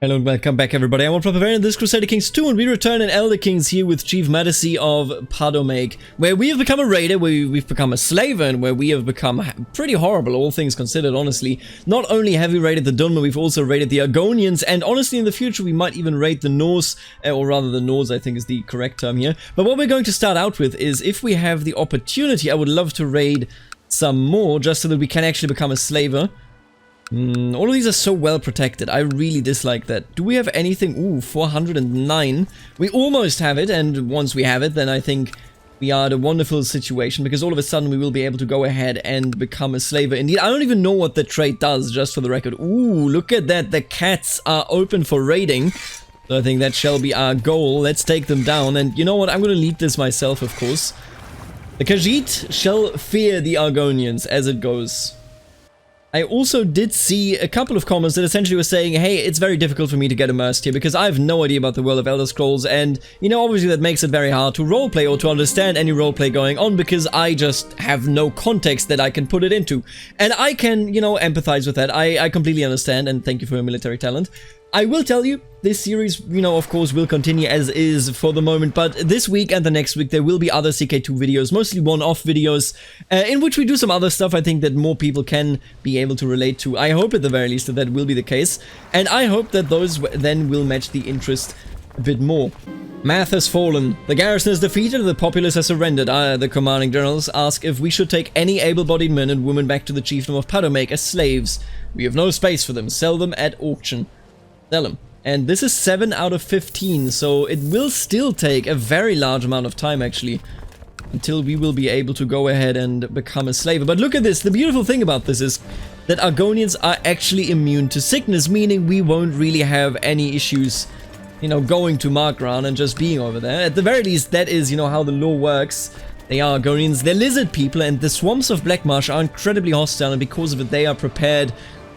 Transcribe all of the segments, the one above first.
Hello and welcome back everybody, I'm Barbarian. This Crusader Kings 2 and we return in Elder Kings here with Chief Medici of Padomake, where we have become a raider, where we've become a slaver, and where we have become pretty horrible, all things considered, honestly. Not only have we raided the Dunmer, we've also raided the Argonians, and honestly in the future we might even raid the Norse, or rather the Norse I think is the correct term here. But what we're going to start out with is, if we have the opportunity, I would love to raid some more, just so that we can actually become a slaver. All of these are so well protected. I really dislike that. Do we have anything? Ooh, 409. We almost have it, and once we have it, then I think we are in a wonderful situation, because all of a sudden we will be able to go ahead and become a slaver. Indeed, I don't even know what the trait does, just for the record. Ooh, look at that. The cats are open for raiding. So I think that shall be our goal. Let's take them down. And you know what? I'm going to lead this myself, of course. The Khajiit shall fear the Argonians as it goes. I also did see a couple of comments that essentially were saying, hey, it's very difficult for me to get immersed here because I have no idea about the world of Elder Scrolls, and, you know, obviously that makes it very hard to roleplay or to understand any roleplay going on because I just have no context that I can put it into. And I can, you know, empathize with that. I completely understand, and thank you for your military talent. I will tell you, this series, you know, of course, will continue as is for the moment, but this week and the next week there will be other CK2 videos, mostly one-off videos, in which we do some other stuff I think that more people can be able to relate to. I hope at the very least that that will be the case, and I hope that those then will match the interest a bit more. Math has fallen. The garrison is defeated and the populace has surrendered. The commanding generals ask if we should take any able-bodied men and women back to the chiefdom of Padomake as slaves. We have no space for them. Sell them at auction. Sell them. And this is 7 out of 15, so it will still take a very large amount of time, actually, until we will be able to go ahead and become a slave. But look at this. The beautiful thing about this is that Argonians are actually immune to sickness, meaning we won't really have any issues, you know, going to Markran and just being over there. At the very least, that is, you know, how the law works. They are Argonians. They're lizard people, and the swamps of Blackmarsh are incredibly hostile, and because of it, they are prepared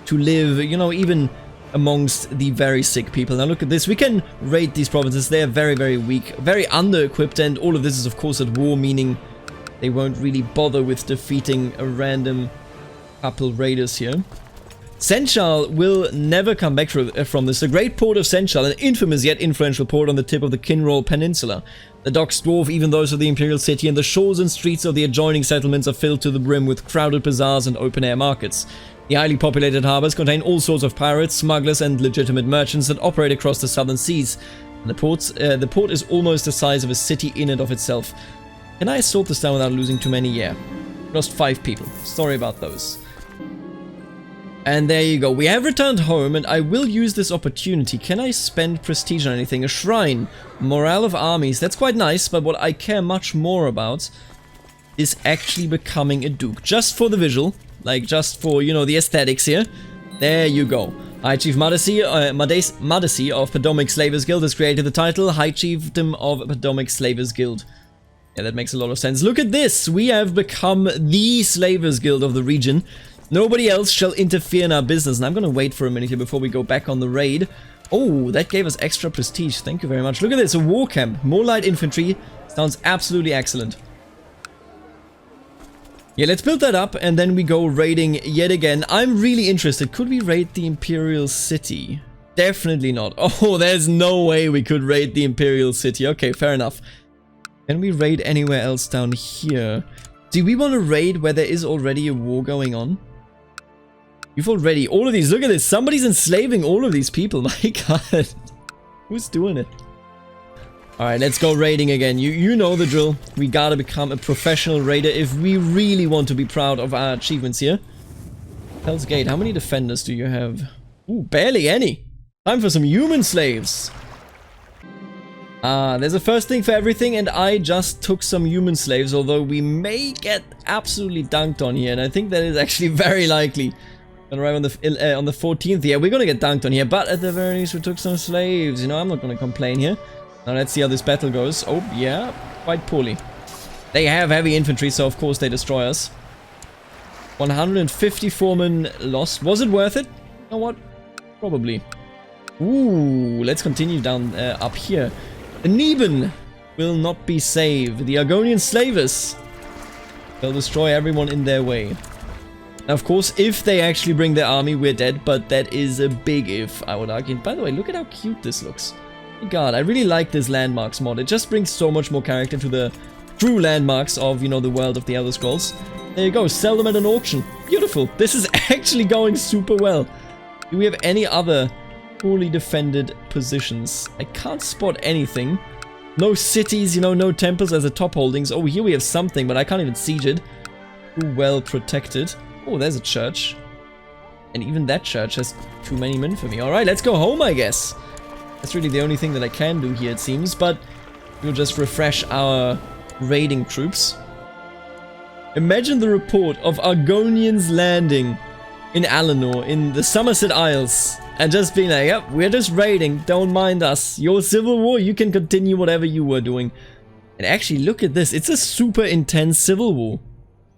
to live, you know, even amongst the very sick people. Now look at this, we can raid these provinces. They are very, very weak, very under-equipped, and all of this is of course at war, meaning they won't really bother with defeating a random couple raiders here. Senchal will never come back from this. The great port of Senchal, an infamous yet influential port on the tip of the Kinroll Peninsula. The docks dwarf even those of the Imperial City, and the shores and streets of the adjoining settlements are filled to the brim with crowded bazaars and open-air markets. The highly populated harbors contain all sorts of pirates, smugglers, and legitimate merchants that operate across the southern seas. And the port is almost the size of a city in and of itself. Can I sort this down without losing too many? Yeah. Lost 5 people. Sorry about those. And there you go. We have returned home, and I will use this opportunity. Can I spend prestige on anything? A shrine. Morale of armies. That's quite nice, but what I care much more about is actually becoming a duke. Just for the visual. Like, just for, you know, the aesthetics here. There you go. High Chief Medici of Padomake Slavers Guild has created the title High Chiefdom of Padomake Slavers Guild. Yeah, that makes a lot of sense. Look at this! We have become the Slavers Guild of the region. Nobody else shall interfere in our business. And I'm gonna wait for a minute here before we go back on the raid. Oh, that gave us extra prestige. Thank you very much. Look at this, a war camp. More light infantry. Sounds absolutely excellent. Yeah, let's build that up, and then we go raiding yet again. I'm really interested. Could we raid the Imperial City? Definitely not. Oh, there's no way we could raid the Imperial City. Okay, fair enough. Can we raid anywhere else down here? Do we want to raid where there is already a war going on? You've already... All of these... Look at this. Somebody's enslaving all of these people. My god. Who's doing it? Alright, let's go raiding again. You know the drill. We gotta become a professional raider if we really want to be proud of our achievements here. Hell's Gate, how many defenders do you have? Ooh, barely any. Time for some human slaves. There's a first thing for everything, and I just took some human slaves, although we may get absolutely dunked on here, and I think that is actually very likely. Gonna arrive on the 14th. Yeah, we're gonna get dunked on here, but at the very least we took some slaves. You know, I'm not gonna complain here. Now let's see how this battle goes. Oh, yeah, quite poorly. They have heavy infantry, so of course they destroy us. 154 men lost. Was it worth it? You know what? Probably. Ooh, let's continue down up here. The Neben will not be saved. The Argonian slavers will destroy everyone in their way. Of course, if they actually bring their army, we're dead, but that is a big if, I would argue. By the way, look at how cute this looks. God, I really like this landmarks mod. It just brings so much more character to the true landmarks of, you know, the world of the Elder Scrolls. There you go, sell them at an auction. Beautiful. This is actually going super well. Do we have any other poorly defended positions? I can't spot anything. No cities, you know, no temples as the top holdings. Oh, here we have something, but I can't even siege it. Too well protected. Oh, there's a church. And even that church has too many men for me. Alright, let's go home, I guess. That's really the only thing that I can do here, it seems. But we'll just refresh our raiding troops. Imagine the report of Argonians landing in Alinor, in the Somerset Isles. And just being like, yep, we're just raiding. Don't mind us. Your civil war, you can continue whatever you were doing. And actually, look at this. It's a super intense civil war.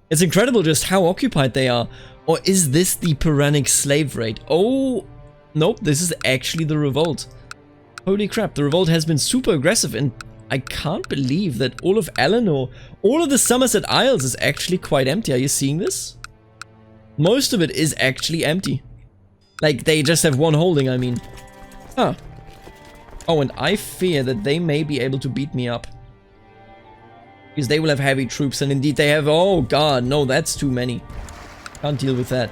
It's incredible just how occupied they are. Or is this the Piranic slave raid? Oh, nope, this is actually the revolt. Holy crap, the revolt has been super aggressive, and I can't believe that all of Alinor, all of the Somerset Isles is actually quite empty. Are you seeing this? Most of it is actually empty. Like, they just have one holding, I mean. Huh. Oh, and I fear that they may be able to beat me up. Because they will have heavy troops, and indeed they have... Oh god, no, that's too many. Can't deal with that.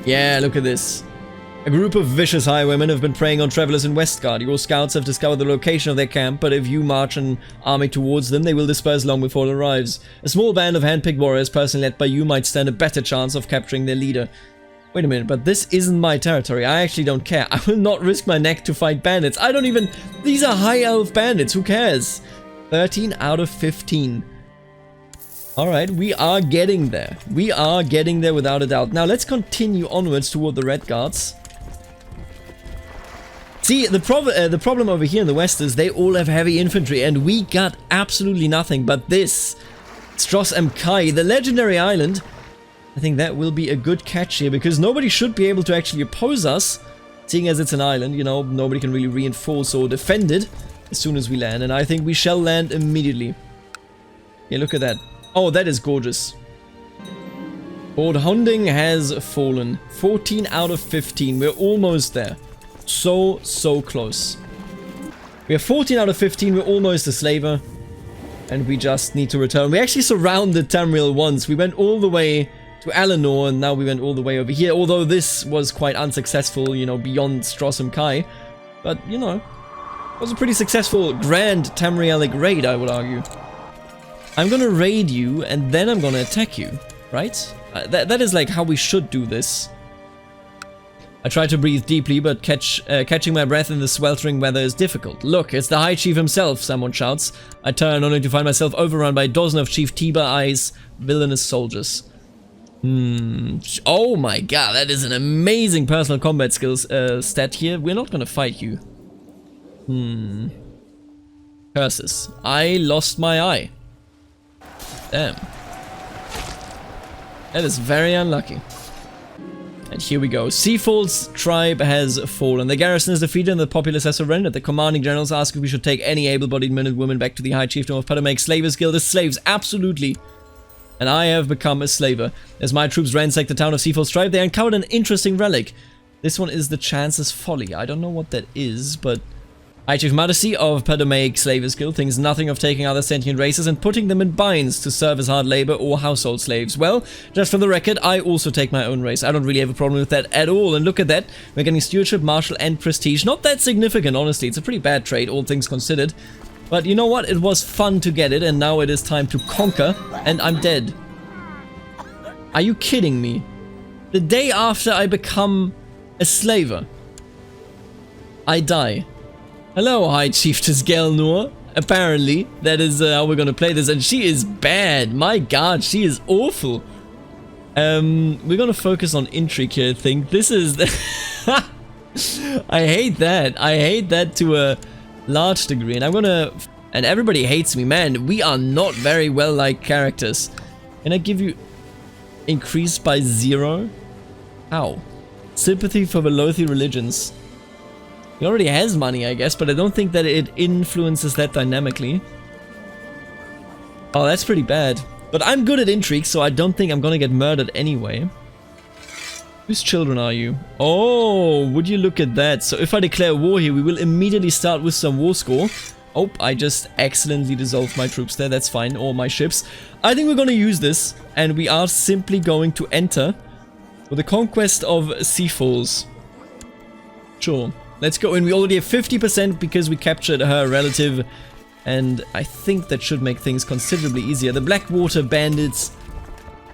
Yeah, look at this. A group of vicious highwaymen have been preying on travelers in Westguard. Your scouts have discovered the location of their camp, but if you march an army towards them, they will disperse long before it arrives. A small band of hand-picked warriors, personally led by you, might stand a better chance of capturing their leader. Wait a minute, but this isn't my territory. I actually don't care. I will not risk my neck to fight bandits. I don't even... These are high elf bandits. Who cares? 13 out of 15. Alright, we are getting there. We are getting there without a doubt. Now let's continue onwards toward the Red Guards. See, the problem over here in the west is they all have heavy infantry, and we got absolutely nothing. But this, Stros am Kai, the legendary island, I think that will be a good catch here, because nobody should be able to actually oppose us, seeing as it's an island, you know, nobody can really reinforce or defend it as soon as we land, and I think we shall land immediately. Yeah, look at that. Oh, that is gorgeous. Fort Hunding has fallen. 14 out of 15. We're almost there. So close. We have 14 out of 15. We're almost a slaver. And we just need to return. We actually surrounded Tamriel once. We went all the way to Alinor, and now we went all the way over here. Although this was quite unsuccessful, you know, beyond Stros am Kai. But, you know, it was a pretty successful grand Tamrielic raid, I would argue. I'm gonna raid you, and then I'm gonna attack you, right? That is like how we should do this. I try to breathe deeply, but catching my breath in the sweltering weather is difficult. Look, it's the High Chief himself, someone shouts. I turn only to find myself overrun by a dozen of Chief Tiber Eye's villainous soldiers. Oh my god, that is an amazing personal combat skills stat here. We're not gonna fight you. Curses. I lost my eye. Damn. That is very unlucky. And here we go. Seafold's tribe has fallen. The garrison is defeated and the populace has surrendered. The commanding generals ask if we should take any able-bodied men and women back to the High Chiefdom of Ptolemaic Slavers Guild as slaves. Absolutely. And I have become a slaver. As my troops ransack the town of Seafold's tribe, they uncovered an interesting relic. This one is the Chance's Folly. I don't know what that is, but... High Chief Madasi of Ptolemaic Slavers Guild thinks nothing of taking other sentient races and putting them in binds to serve as hard labor or household slaves. Well, just for the record, I also take my own race. I don't really have a problem with that at all. And look at that, we're getting stewardship, martial, and prestige. Not that significant, honestly. It's a pretty bad trade, all things considered. But you know what? It was fun to get it, and now it is time to conquer, and I'm dead. Are you kidding me? The day after I become a slaver, I die. Hello, High Chiefess Gelnor. Apparently, that is how we're gonna play this, and she is bad. My god, she is awful. We're gonna focus on intrigue here, I think. This is... I hate that. I hate that to a large degree, and I'm gonna... And everybody hates me. Man, we are not very well-liked characters. Can I give you... Increased by 0? How? Sympathy for the Lothi religions. He already has money, I guess, but I don't think that it influences that dynamically. Oh, that's pretty bad. But I'm good at intrigue, so I don't think I'm gonna get murdered anyway. Whose children are you? Oh, would you look at that. So if I declare war here, we will immediately start with some war score. Oh, I just excellently dissolved my troops there. That's fine. Or my ships. I think we're going to use this. And we are simply going to enter for the conquest of Seafalls. Sure. Let's go. And we already have 50% because we captured her relative. And I think that should make things considerably easier. The Blackwater bandits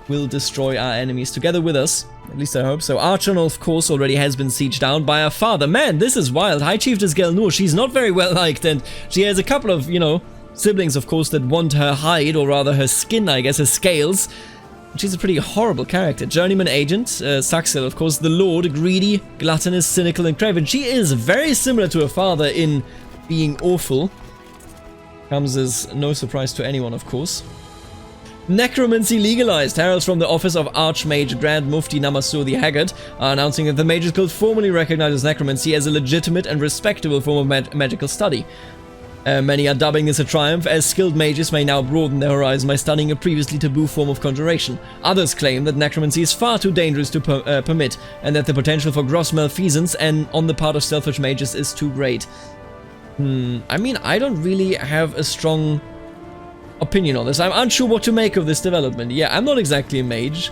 will destroy our enemies together with us. At least I hope so. Archon, of course, already has been sieged down by our father. Man, this is wild. High Chiefess Gelnur, she's not very well liked, and she has a couple of, you know, siblings, of course, that want her hide, or rather her skin, I guess, her scales. She's a pretty horrible character. Journeyman Agent, Saxil, of course, the Lord, greedy, gluttonous, cynical, and craven. She is very similar to her father in being awful. Comes as no surprise to anyone, of course. Necromancy legalized. Heralds from the office of Archmage Grand Mufti Namasur the Haggard are announcing that the Mages Guild formally recognizes necromancy as a legitimate and respectable form of magical study. Many are dubbing this a triumph, as skilled mages may now broaden their horizon by studying a previously taboo form of conjuration. Others claim that necromancy is far too dangerous to permit, and that the potential for gross malfeasance and on the part of Stealthwitch mages is too great. I mean, I don't really have a strong opinion on this. I'm unsure what to make of this development. Yeah, I'm not exactly a mage.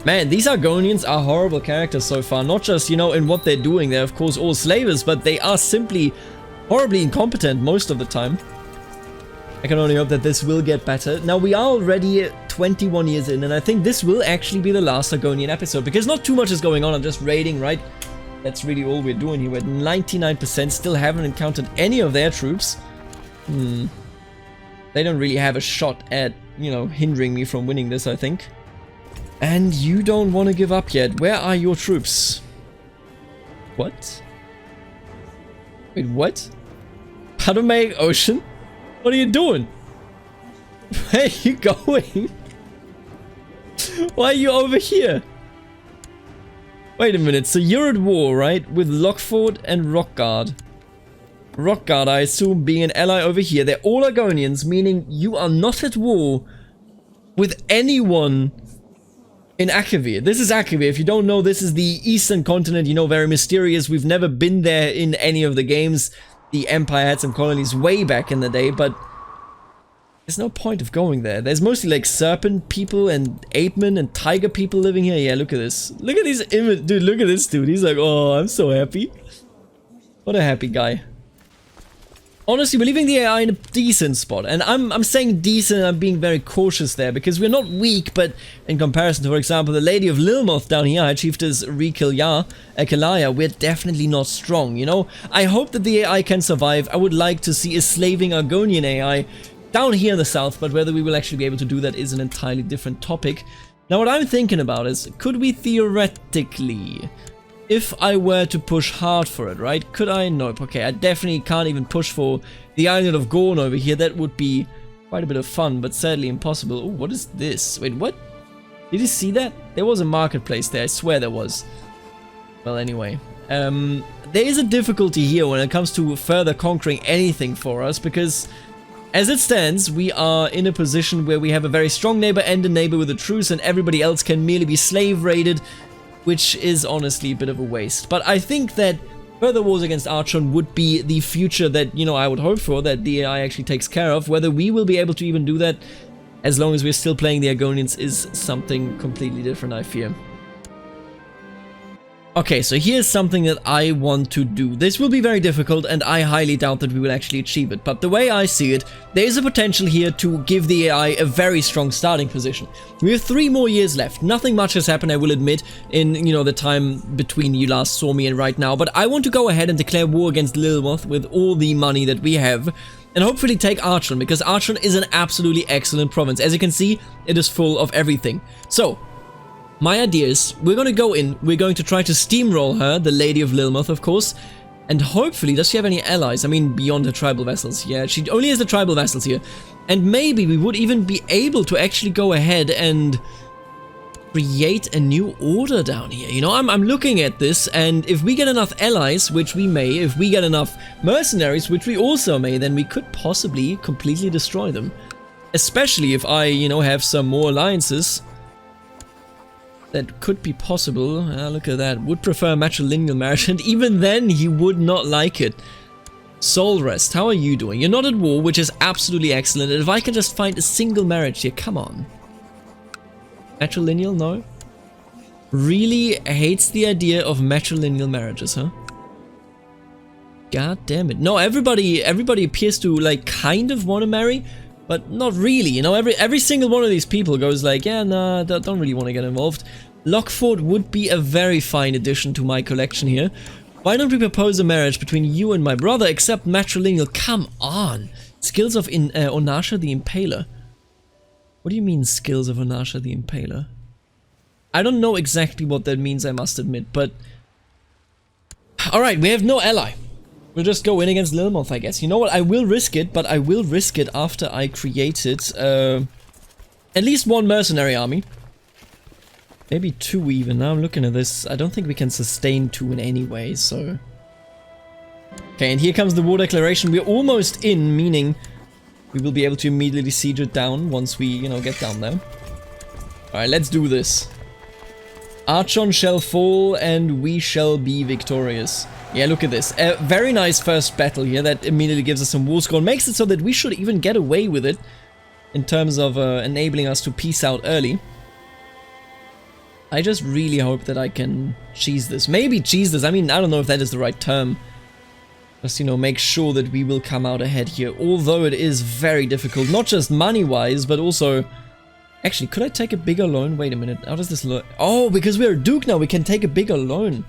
Man, these Argonians are horrible characters so far. Not just, you know, in what they're doing. They're, of course, all slavers, but they are simply horribly incompetent most of the time. I can only hope that this will get better. Now, we are already 21 years in, and I think this will actually be the last Argonian episode, because not too much is going on. I'm just raiding, right? That's really all we're doing here. We're at 99%, still haven't encountered any of their troops. They don't really have a shot at, you know, hindering me from winning this, I think. And you don't want to give up yet. Where are your troops? What? Wait, what? Padomaic Ocean? What are you doing? Where are you going? Why are you over here? Wait a minute, so you're at war, right? With Lockford and Rockguard. Rockguard, I assume, being an ally over here. They're all Argonians, meaning you are not at war with anyone in Akavir. This is Akavir. If you don't know, this is the eastern continent, you know, very mysterious. We've never been there in any of the games. The Empire had some colonies way back in the day, but there's no point of going there. There's mostly like serpent people and apemen and tiger people living here. Yeah, look at this. Look at these images. Dude, look at this dude. He's like, oh, I'm so happy. What a happy guy. Honestly, we're leaving the AI in a decent spot, and I'm saying decent, and I'm being very cautious there, because we're not weak, but in comparison to, for example, the Lady of Lilmoth down here, High Chiefess Kelaya, we're definitely not strong, you know? I hope that the AI can survive. I would like to see a slaving Argonian AI down here in the south, but whether we will actually be able to do that is an entirely different topic. Now, what I'm thinking about is, could we theoretically, if I were to push hard for it, right? Could I? Nope. Okay, I definitely can't even push for the island of Gorn over here. That would be quite a bit of fun, but sadly impossible. Oh, what is this? Wait, what? Did you see that? There was a marketplace there. I swear there was. Well, anyway. There is a difficulty here when it comes to further conquering anything for us, because as it stands, we are in a position where we have a very strong neighbor and a neighbor with a truce, and everybody else can merely be slave raided, which is honestly a bit of a waste. But I think that further wars against Archon would be the future that, you know, I would hope for, that the AI actually takes care of. Whether we will be able to even do that, as long as we're still playing the Argonians, is something completely different, I fear. Okay, so here's something that I want to do. This will be very difficult, and I highly doubt that we will actually achieve it. But the way I see it, there is a potential here to give the AI a very strong starting position. We have 3 more years left. Nothing much has happened, I will admit, in, you know, the time between you last saw me and right now. But I want to go ahead and declare war against Lilmoth with all the money that we have, and hopefully take Archon, because Archon is an absolutely excellent province. As you can see, it is full of everything. So my idea is, we're going to go in, we're going to try to steamroll her, the Lady of Lilmoth, of course, and hopefully, does she have any allies? I mean, beyond her tribal vassals. Yeah, she only has the tribal vassals here. And maybe we would even be able to actually go ahead and create a new order down here. You know, I'm looking at this, and if we get enough allies, which we may, if we get enough mercenaries, which we also may, then we could possibly completely destroy them. Especially if I, you know, have some more alliances that could be possible. Look at that. Would prefer a matrilineal marriage, and even then he would not like it. Soul Rest, how are you doing? You're not at war, which is absolutely excellent. And if I can just find a single marriage here, come on. Matrilineal, no? Really hates the idea of matrilineal marriages, huh? God damn it. No, everybody appears to, like, kind of want to marry, but not really. You know, every single one of these people goes like, yeah, nah, don't really want to get involved. Lockford would be a very fine addition to my collection here. Why don't we propose a marriage between you and my brother, except matrilineal? Come on! Skills of Onasha the Impaler. What do you mean, skills of Onasha the Impaler? I don't know exactly what that means, I must admit, but... Alright, we have no ally. We'll just go in against Lilmoth, I guess. You know what, I will risk it, but I will risk it after I created at least one mercenary army. Maybe 2 even. Now I'm looking at this. I don't think we can sustain 2 in any way, so... Okay, and here comes the war declaration. We're almost in, meaning we will be able to immediately siege it down once we, you know, get down there. Alright, let's do this. Archon shall fall and we shall be victorious. Yeah, look at this. A very nice first battle here that immediately gives us some war score. Makes it so that we should even get away with it in terms of enabling us to peace out early. I just really hope that I can cheese this. Maybe cheese this. I mean, I don't know if that is the right term. Just, you know, make sure that we will come out ahead here. Although it is very difficult. Not just money-wise, but also... Actually, could I take a bigger loan? Wait a minute. How does this look? Oh, because we're a duke now, we can take a bigger loan.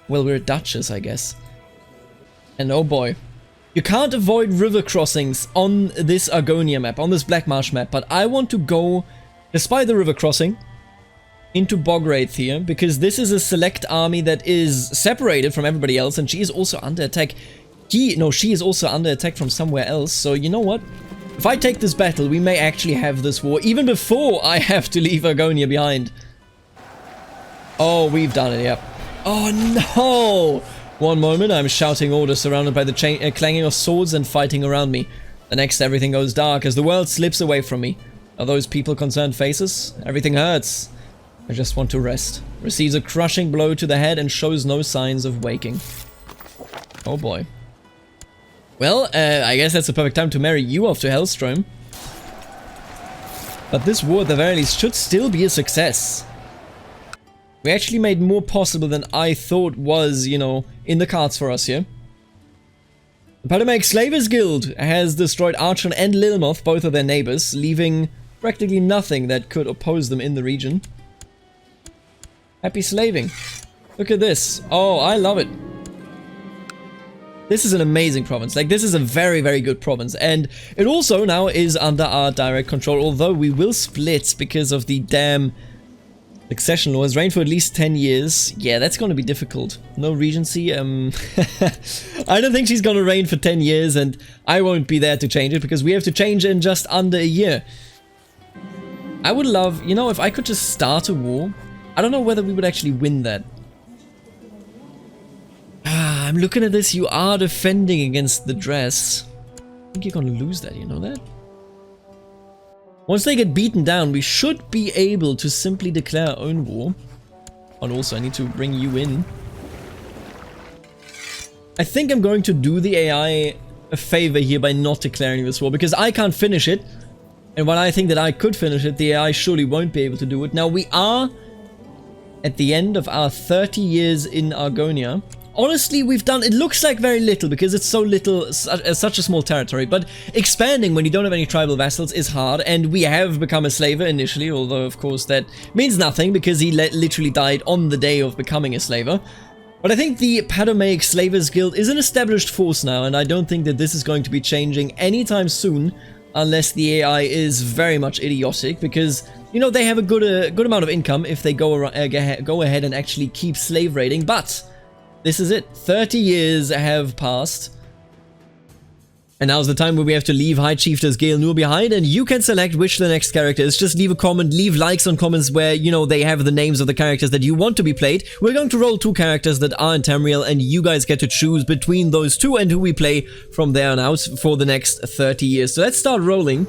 Well, we're a duchess, I guess. And oh boy. You can't avoid river crossings on this Argonia map, on this Black Marsh map. But I want to go, despite the river crossing, into Bogwraith here, because this is a select army that is separated from everybody else, and she is also under attack. She is also under attack from somewhere else, so you know what? If I take this battle, we may actually have this war, even before I have to leave Argonia behind. Oh, we've done it, yep. Oh no! One moment, I'm shouting orders surrounded by the clanging of swords and fighting around me. The next, everything goes dark as the world slips away from me. Are those people concerned faces? Everything hurts. I just want to rest. Receives a crushing blow to the head and shows no signs of waking. Oh boy. Well, I guess that's the perfect time to marry you off to Hellstrom. But this war at the very least should still be a success. We actually made more possible than I thought was, you know, in the cards for us here. The Ptolemaic Slavers Guild has destroyed Archon and Lilmoth, both of their neighbors, leaving practically nothing that could oppose them in the region. Happy slaving. Look at this. Oh, I love it. This is an amazing province. Like, this is a very, very good province. And it also now is under our direct control, although we will split because of the damn succession law. Has reigned for at least 10 years. Yeah, that's going to be difficult. No regency. I don't think she's going to reign for 10 years, and I won't be there to change it because we have to change in just under a year. I would love, you know, if I could just start a war. I don't know whether we would actually win that. I'm looking at this. You are defending against the dress. I think you're going to lose that, you know that? Once they get beaten down, we should be able to simply declare our own war. And also, I need to bring you in. I think I'm going to do the AI a favor here by not declaring this war, because I can't finish it. And while I think that I could finish it, the AI surely won't be able to do it. Now, we are at the end of our 30 years in Argonia. Honestly, we've done, it looks like very little because it's so little, such a small territory, but expanding when you don't have any tribal vassals is hard, and we have become a slaver initially, although of course that means nothing because he literally died on the day of becoming a slaver. But I think the Ptolemaic Slavers Guild is an established force now, and I don't think that this is going to be changing anytime soon unless the AI is very much idiotic, because, you know, they have a good amount of income if they go ahead and actually keep slave raiding, but this is it. 30 years have passed. And now's the time where we have to leave High Chieftess Gale Nur behind, and you can select which the next character is. Just leave a comment, leave likes on comments where, you know, they have the names of the characters that you want to be played. We're going to roll 2 characters that are in Tamriel, and you guys get to choose between those 2 and who we play from there on out for the next 30 years. So let's start rolling.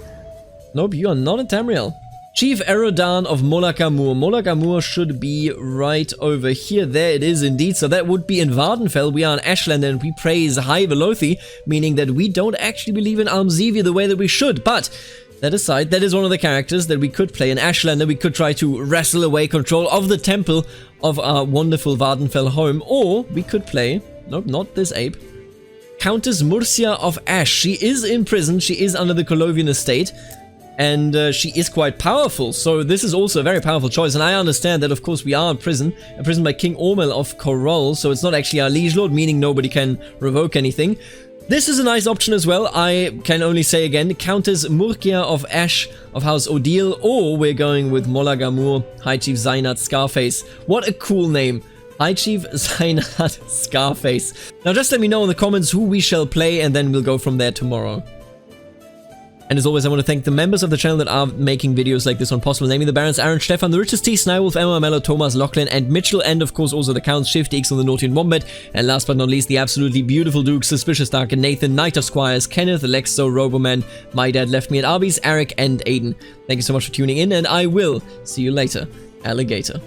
Nope, you are not in Tamriel. Chief Erodan of Molakamur. Molakamur should be right over here. There it is indeed. So that would be in Vardenfell. We are in Ashland and we praise High Velothi, meaning that we don't actually believe in Almzivir the way that we should. But that aside, that is one of the characters that we could play in Ashland, and we could try to wrestle away control of the temple of our wonderful Vardenfell home. Or we could play, nope, not this ape, Countess Murcia of Ash. She is in prison. She is under the Colovian estate. And she is quite powerful, so this is also a very powerful choice. And I understand that, of course, we are imprisoned by King Ormel of Corol, so it's not actually our liege lord, meaning nobody can revoke anything. This is a nice option as well. I can only say again, Countess Murcia of Ash of House Odile, or we're going with Molagamur, High Chief Zainat Scarface. What a cool name. High Chief Zainat Scarface. Now just let me know in the comments who we shall play, and then we'll go from there tomorrow. And as always, I want to thank the members of the channel that are making videos like this one possible, namely the Barons Aaron, Stefan, the Richest T, Snywolf, Emma, Mello, Thomas, Lachlan, and Mitchell, and of course also the Counts, Shift, X on the Naughty and Wombat, and last but not least, the absolutely beautiful Duke, Suspicious Dark, and Nathan, Knight of Squires, Kenneth, Alexo, Roboman, My Dad Left Me at Arby's, Eric, and Aiden. Thank you so much for tuning in, and I will see you later, Alligator.